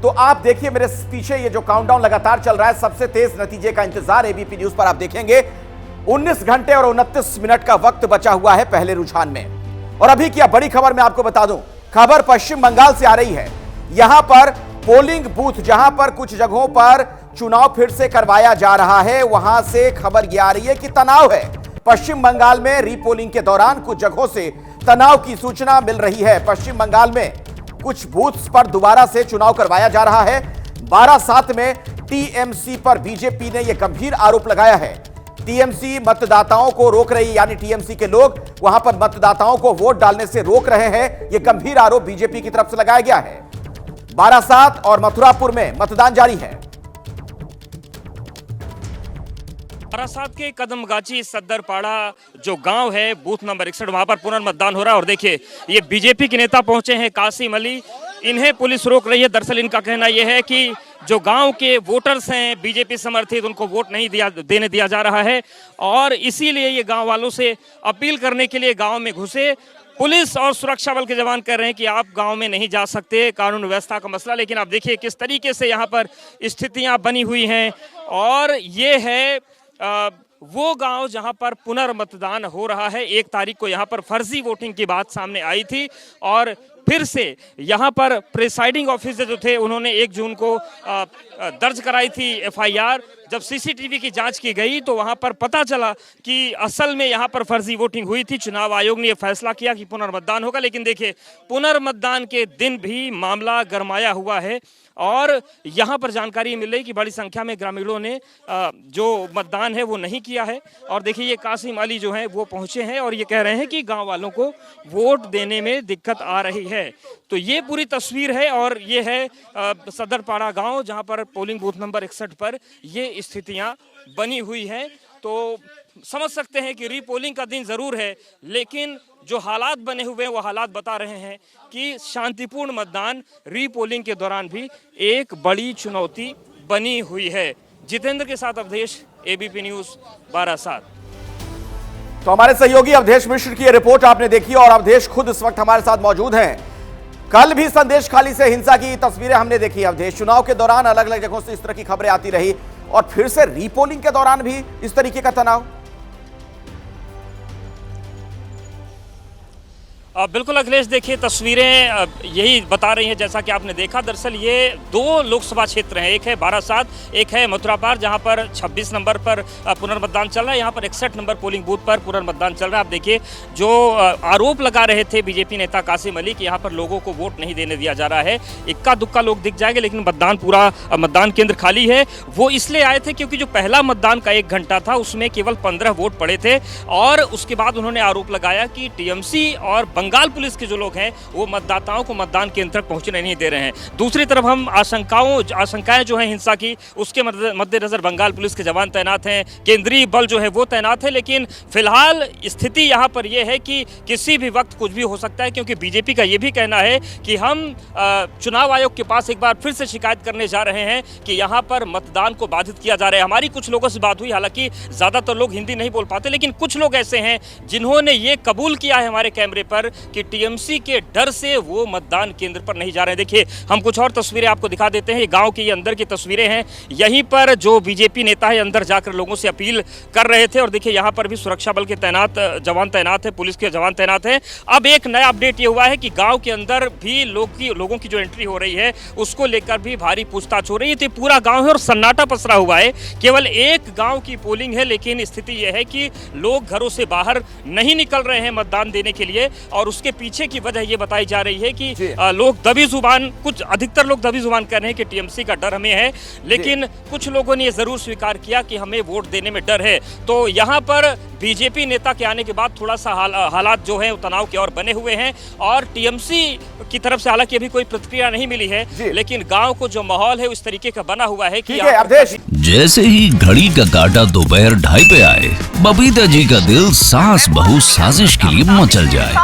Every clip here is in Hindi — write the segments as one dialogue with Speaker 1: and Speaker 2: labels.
Speaker 1: तो आप देखिए मेरे पीछे ये जो काउंटडाउन लगातार चल रहा है, सबसे तेज नतीजे का इंतजार एबीपी न्यूज पर आप देखेंगे। 19 घंटे और 29 मिनट का वक्त बचा हुआ है पहले रुझान में। और अभी की बड़ी खबर मैं आपको बता दूं, खबर पश्चिम बंगाल से आ रही है। यहां पर पोलिंग बूथ, जहां पर कुछ जगहों पर चुनाव फिर से करवाया जा रहा है, वहां से खबर यह आ रही है कि तनाव है। पश्चिम बंगाल में रीपोलिंग के दौरान कुछ जगहों से तनाव की सूचना मिल रही है। पश्चिम बंगाल में कुछ बूथ्स पर दोबारा से चुनाव करवाया जा रहा है। 12/7 में टीएमसी पर बीजेपी ने यह गंभीर आरोप लगाया है। टीएमसी मतदाताओं को रोक रही, यानी टीएमसी के लोग वहां पर मतदाताओं को वोट डालने से रोक रहे हैं। यह गंभीर आरोप बीजेपी की तरफ से लगाया गया है। 12/7 और मथुरापुर में मतदान जारी है।
Speaker 2: बारासात के कदमगाची सद्दरपाड़ा जो गांव है, बूथ नंबर 61, वहां पर पुनर्मतदान हो रहा है। और देखिए ये बीजेपी के नेता पहुंचे हैं, कासिम अली। इन्हें पुलिस रोक रही है। दरअसल इनका कहना यह है कि जो गांव के वोटर्स हैं बीजेपी समर्थित, उनको वोट नहीं देने दिया जा रहा है और इसीलिए ये गांव वालों से अपील करने के लिए गांव में घुसे। पुलिस और सुरक्षा बल के जवान कह रहे हैं कि आप गांव में नहीं जा सकते, कानून व्यवस्था का मसला। लेकिन आप देखिए किस तरीके से यहाँ पर स्थितियाँ बनी हुई हैं। और ये है वो गांव जहां पर पुनर्मतदान हो रहा है। 1 तारीख को यहां पर फर्जी वोटिंग की बात सामने आई थी और फिर से यहां पर प्रिसाइडिंग ऑफिसर जो थे उन्होंने 1 जून को दर्ज कराई थी एफआईआर। जब सीसीटीवी की जांच की गई तो वहां पर पता चला कि असल में यहां पर फर्जी वोटिंग हुई थी। चुनाव आयोग ने यह फैसला किया कि पुनर्मतदान होगा। लेकिन देखिए पुनर्मतदान के दिन भी मामला गरमाया हुआ है और यहां पर जानकारी मिल रही कि बड़ी संख्या में ग्रामीणों ने जो मतदान है वो नहीं किया है। और देखिए ये कासिम अली जो हैं वो पहुंचे हैं और ये कह रहे हैं कि गांव वालों को वोट देने में दिक्कत आ रही है। तो ये पूरी तस्वीर है और ये है सदरपाड़ा गांव जहां पर पोलिंग बूथ नंबर 61 पर ये स्थितियां बनी हुई हैं। तो समझ सकते हैं कि रीपोलिंग का दिन जरूर है, लेकिन जो हालात बने हुए हैं वो हालात बता रहे हैं कि शांतिपूर्ण मतदान रीपोलिंग के दौरान भी एक बड़ी चुनौती बनी हुई है। जितेंद्र के साथ अवधेश, एबीपी न्यूज, बारासात।
Speaker 1: तो हमारे सहयोगी अवधेश मिश्र की रिपोर्ट आपने देखी और अवधेश खुद इस वक्त हमारे साथ मौजूद हैं। कल भी संदेश खाली से हिंसा की तस्वीरें हमने देखी। अवधेश, चुनाव के दौरान अलग अलग जगहों से इस तरह की खबरें आती रही और फिर से रीपोलिंग के दौरान भी इस तरीके का तनाव।
Speaker 2: बिल्कुल अखिलेश, देखिए तस्वीरें यही बता रही हैं जैसा कि आपने देखा। दरअसल ये 2 लोकसभा क्षेत्र हैं, एक है बारासात, एक है मथुरापार, जहां पर 26 नंबर पर पुनर्मतदान चल रहा है। यहां पर 61 नंबर पोलिंग बूथ पर पुनर्मतदान चल रहा है। आप देखिए जो आरोप लगा रहे थे बीजेपी नेता कासिम अली कि यहाँ पर लोगों को वोट नहीं देने दिया जा रहा है, इक्का दुक्का लोग दिख जाएंगे लेकिन मतदान केंद्र खाली है। वो इसलिए आए थे क्योंकि जो पहला मतदान का 1 घंटा था उसमें केवल 15 वोट पड़े थे। और उसके बाद उन्होंने आरोप लगाया कि टीएमसी और बंगाल पुलिस के जो लोग हैं वो मतदाताओं को मतदान केंद्र तक पहुंचने नहीं दे रहे हैं। दूसरी तरफ हम आशंकाएं जो हैं हिंसा की, उसके मद्देनजर बंगाल पुलिस के जवान तैनात हैं, केंद्रीय बल जो है वो तैनात है। लेकिन फिलहाल स्थिति यहाँ पर यह है कि किसी भी वक्त कुछ भी हो सकता है, क्योंकि बीजेपी का ये भी कहना है कि हम चुनाव आयोग के पास एक बार फिर से शिकायत करने जा रहे हैं कि यहाँ पर मतदान को बाधित किया जा रहा है। हमारी कुछ लोगों से बात हुई, हालांकि ज्यादातर लोग हिंदी नहीं बोल पाते, लेकिन कुछ लोग ऐसे हैं जिन्होंने ये कबूल किया है हमारे कैमरे पर कि टीएमसी के डर से वो मतदान केंद्र पर नहीं जा रहे हैं। देखिए हम कुछ और तस्वीरें आपको दिखा देते हैं। ये गांव की अंदर की तस्वीरें हैं। यहीं पर जो बीजेपी नेता है अंदर जाकर लोगों से अपील कर रहे थे और देखिए यहाँ पर भी सुरक्षा बल के जवान तैनात है, पुलिस के जवान तैनात है। अब एक नया अपडेट ये हुआ है कि गाँव के अंदर भी लोगों की जो एंट्री हो रही है उसको लेकर भी भारी पूछताछ हो रही है। तो पूरा गाँव है और सन्नाटा पसरा हुआ है। केवल एक गाँव की पोलिंग है, लेकिन स्थिति यह है कि लोग घरों से बाहर नहीं निकल रहे हैं मतदान देने के लिए। और उसके पीछे की वजह यह बताई जा रही है कि लोग दबी जुबान, अधिकतर लोग दबी जुबान कह रहे हैं कि टीएमसी का डर हमें है, लेकिन कुछ लोगों ने यह जरूर स्वीकार किया कि हमें वोट देने में डर है। तो यहाँ पर बीजेपी नेता के आने के बाद थोड़ा सा हालात जो है तनाव के और बने हुए हैं और टीएमसी की तरफ से हालांकि अभी कोई प्रतिक्रिया नहीं मिली है, लेकिन गांव को जो माहौल है उस तरीके का बना हुआ है कि
Speaker 3: जैसे ही घड़ी का काटा दोपहर 2:30 पे आए, बबीता जी का दिल सास बहू साजिश के लिए मचल जाए।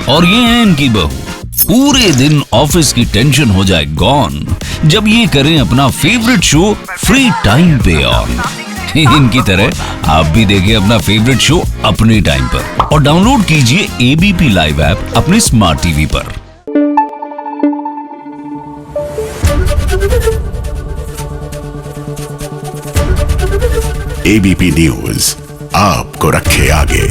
Speaker 3: और ये है इनकी बहू, पूरे दिन ऑफिस की टेंशन हो जाए गॉन जब ये करें अपना फेवरेट शो फ्री टाइम पे ऑन। इनकी तरह आप भी देखिए अपना फेवरेट शो अपने टाइम पर और डाउनलोड कीजिए एबीपी लाइव ऐप अपने स्मार्ट टीवी पर।
Speaker 4: एबीपी न्यूज आपको रखे आगे।